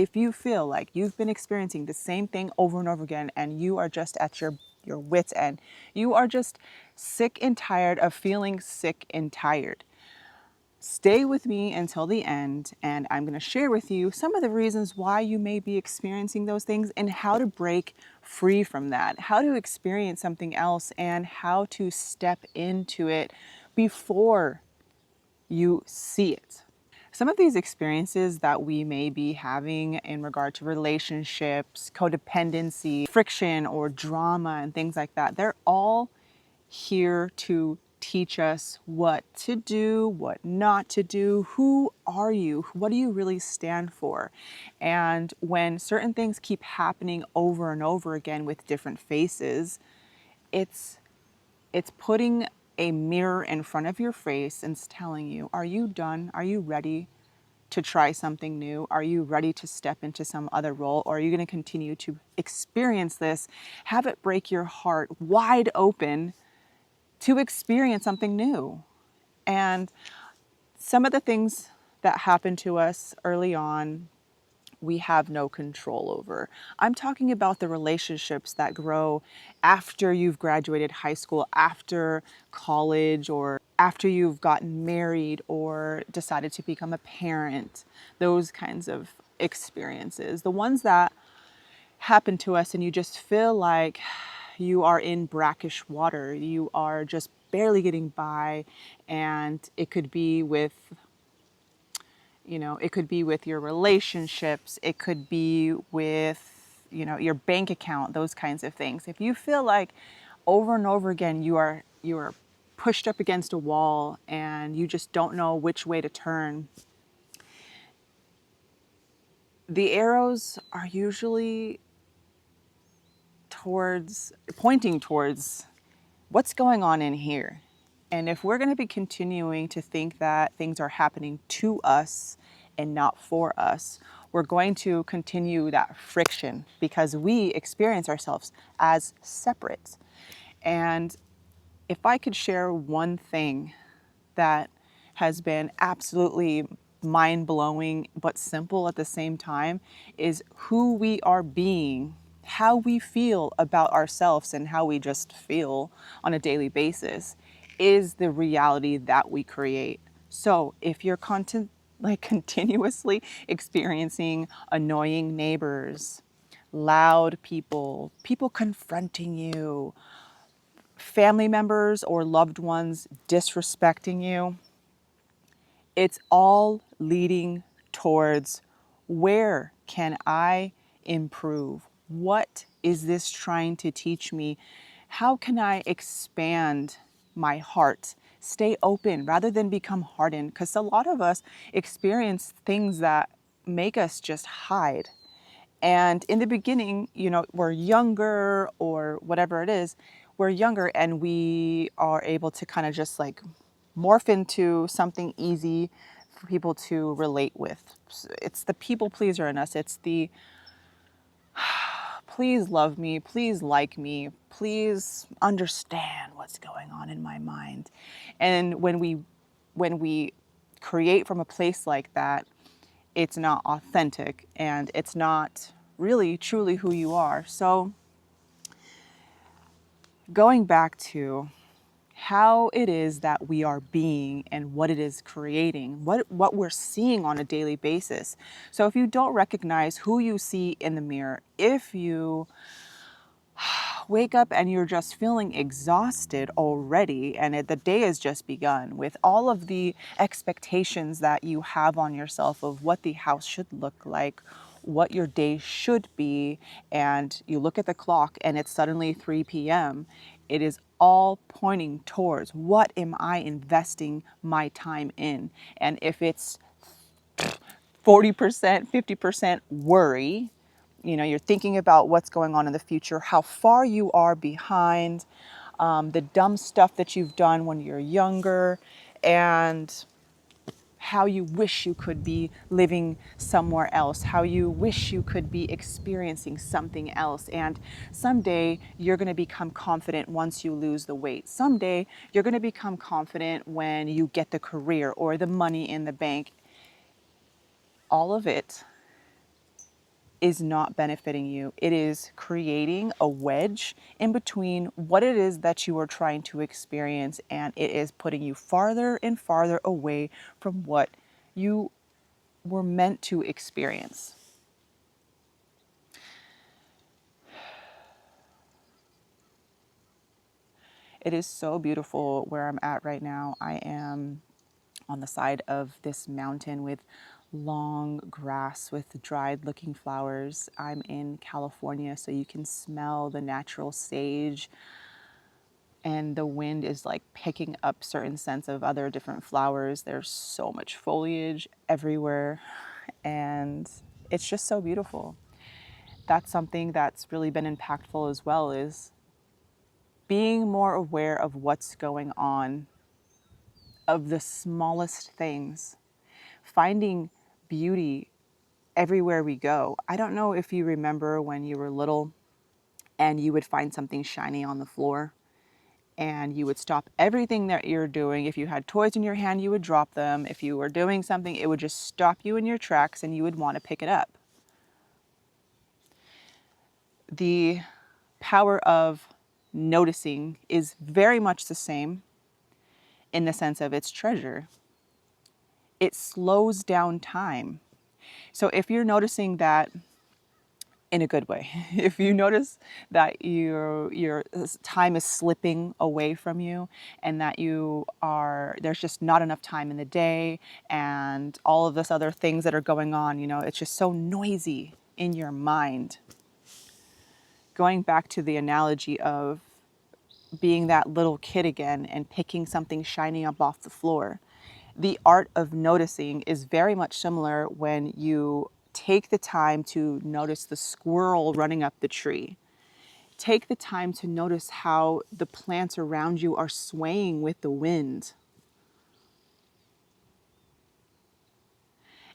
If you feel like you've been experiencing the same thing over and over again and you are just at your wits' end, you are just sick and tired of feeling sick and tired, stay with me until the end, and I'm going to share with you some of the reasons why you may be experiencing those things and how to break free from that, how to experience something else, and how to step into it before you see it. Some of these experiences that we may be having in regard to relationships, codependency, friction, or drama, and things like that, they're all here to teach us what to do, what not to do. Who are you? What do you really stand for? And when certain things keep happening over and over again with different faces, it's putting a mirror in front of your face and it's telling you, are you done? Are you ready to try something new? Are you ready to step into some other role? Or are you going to continue to experience this, have it break your heart wide open to experience something new? And some of the things that happen to us early on, we have no control over. I'm talking about the relationships that grow after you've graduated high school, after college, or after you've gotten married or decided to become a parent. Those kinds of experiences, the ones that happen to us and you just feel like you are in brackish water, you are just barely getting by. And it could be with, it could be with your relationships, it could be with, your bank account, those kinds of things. If you feel like over and over again you are pushed up against a wall and you just don't know which way to turn, the arrows are usually pointing towards what's going on in here. And if we're going to be continuing to think that things are happening to us and not for us, we're going to continue that friction because we experience ourselves as separate. And if I could share one thing that has been absolutely mind blowing but simple at the same time, is who we are being, how we feel about ourselves, and how we just feel on a daily basis is the reality that we create. So if you're continuously experiencing annoying neighbors, loud people, people confronting you, family members or loved ones disrespecting you, it's all leading towards, where can I improve? What is this trying to teach me? How can I expand my heart? Stay open rather than become hardened, because a lot of us experience things that make us just hide. And in the beginning, we're younger or whatever it is, we're younger and we are able to kind of just like morph into something easy for people to relate with. It's the people pleaser in us. It's the please love me, please like me, please understand what's going on in my mind. And when we create from a place like that, it's not authentic and it's not really truly who you are. So going back to how it is that we are being and what it is creating, what we're seeing on a daily basis. So if you don't recognize who you see in the mirror, if you wake up and you're just feeling exhausted already and the day has just begun with all of the expectations that you have on yourself of what the house should look like, what your day should be, and you look at the clock and it's suddenly 3 p.m., it is all pointing towards, what am I investing my time in? And if it's 40%, 50% worry, you're thinking about what's going on in the future, how far you are behind, the dumb stuff that you've done when you're younger, and how you wish you could be living somewhere else, how you wish you could be experiencing something else. And someday you're going to become confident once you lose the weight. Someday you're going to become confident when you get the career or the money in the bank. All of it is not benefiting you. It is creating a wedge in between what it is that you are trying to experience, and it is putting you farther and farther away from what you were meant to experience. It is so beautiful where I'm at right now. I am on the side of this mountain with long grass with dried looking flowers. I'm in California, so you can smell the natural sage, and the wind is like picking up certain scents of other different flowers. There's so much foliage everywhere, and it's just so beautiful. That's something that's really been impactful as well, is being more aware of what's going on, of the smallest things, finding beauty everywhere we go. I don't know if you remember when you were little and you would find something shiny on the floor and you would stop everything that you're doing. If you had toys in your hand, you would drop them. If you were doing something, it would just stop you in your tracks and you would want to pick it up. The power of noticing is very much the same in the sense of its treasure. It slows down time. So if you're noticing that in a good way, if you notice that your time is slipping away from you and that there's just not enough time in the day and all of this other things that are going on, it's just so noisy in your mind. Going back to the analogy of being that little kid again and picking something shiny up off the floor. The art of noticing is very much similar when you take the time to notice the squirrel running up the tree. Take the time to notice how the plants around you are swaying with the wind.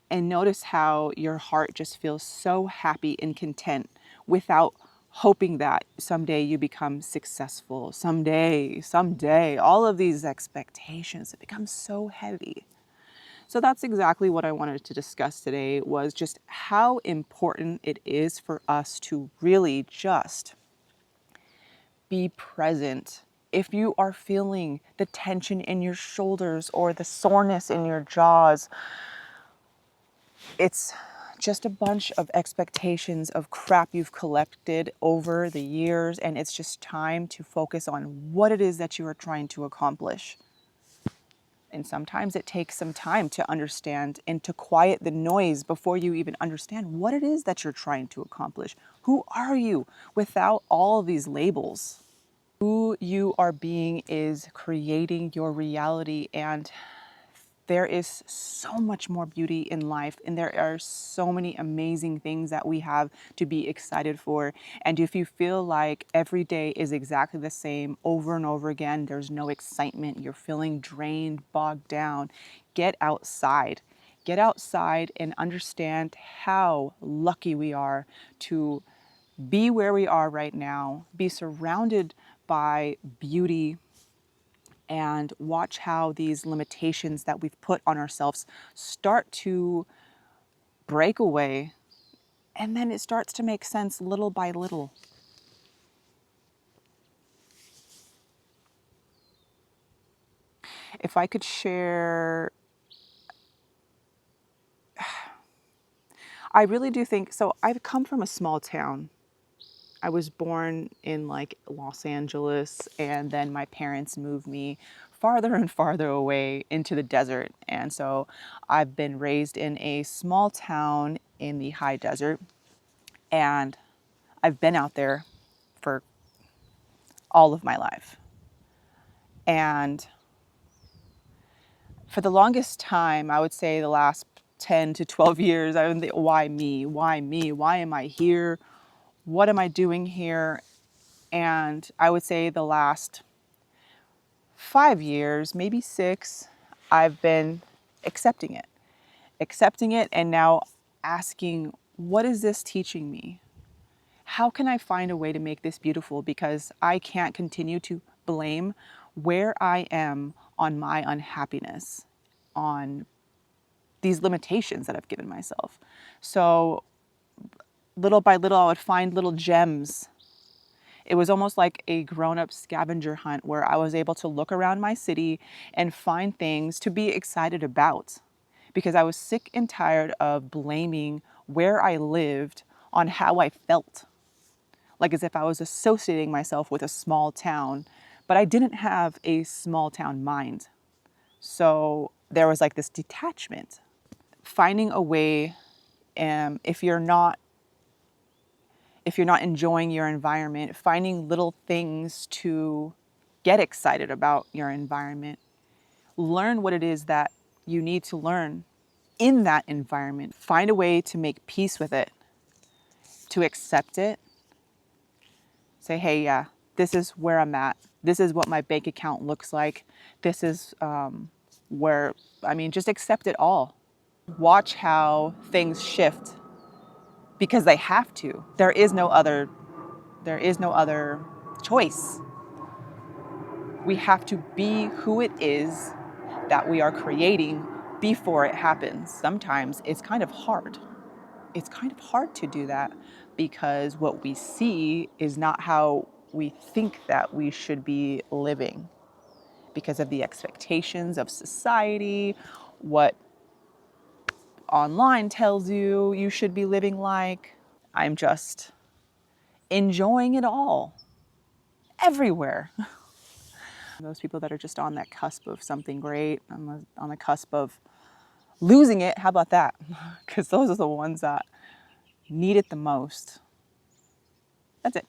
And notice how your heart just feels so happy and content without hoping that someday you become successful. Someday, all of these expectations, it becomes so heavy. So that's exactly what I wanted to discuss today, was just how important it is for us to really just be present. If you are feeling the tension in your shoulders or the soreness in your jaws, it's just a bunch of expectations of crap you've collected over the years, and it's just time to focus on what it is that you are trying to accomplish. And sometimes it takes some time to understand and to quiet the noise before you even understand what it is that you're trying to accomplish. Who are you without all of these labels? Who you are being is creating your reality, and there is so much more beauty in life, and there are so many amazing things that we have to be excited for. And if you feel like every day is exactly the same over and over again, there's no excitement, you're feeling drained, bogged down, get outside. Get outside and understand how lucky we are to be where we are right now, be surrounded by beauty, and watch how these limitations that we've put on ourselves start to break away. And then it starts to make sense little by little. If I could share, I really do think so. I've come from a small town. I was born in like Los Angeles, and then my parents moved me farther and farther away into the desert. And so I've been raised in a small town in the high desert, and I've been out there for all of my life. And for the longest time, I would say the last 10 to 12 years, I would think, why me? Why me? Why am I here? What am I doing here? And I would say the last 5 years, maybe 6, I've been accepting it, and now asking, what is this teaching me? How can I find a way to make this beautiful? Because I can't continue to blame where I am on my unhappiness, on these limitations that I've given myself. So little by little, I would find little gems. It was almost like a grown-up scavenger hunt where I was able to look around my city and find things to be excited about, because I was sick and tired of blaming where I lived on how I felt, like as if I was associating myself with a small town, but I didn't have a small town mind. So there was like this detachment. Finding a way, if you're not enjoying your environment, finding little things to get excited about your environment. Learn what it is that you need to learn in that environment. Find a way to make peace with it, to accept it. Say, hey, yeah, this is where I'm at. This is what my bank account looks like. This is just accept it all. Watch how things shift because they have to. There is no other choice. We have to be who it is that we are creating before it happens. Sometimes it's kind of hard. It's kind of hard to do that because what we see is not how we think that we should be living because of the expectations of society, what online tells you you should be living like. I'm just enjoying it all everywhere. Those people that are just on that cusp of something great, on the cusp of losing it, how about that? Because those are the ones that need it the most. That's it.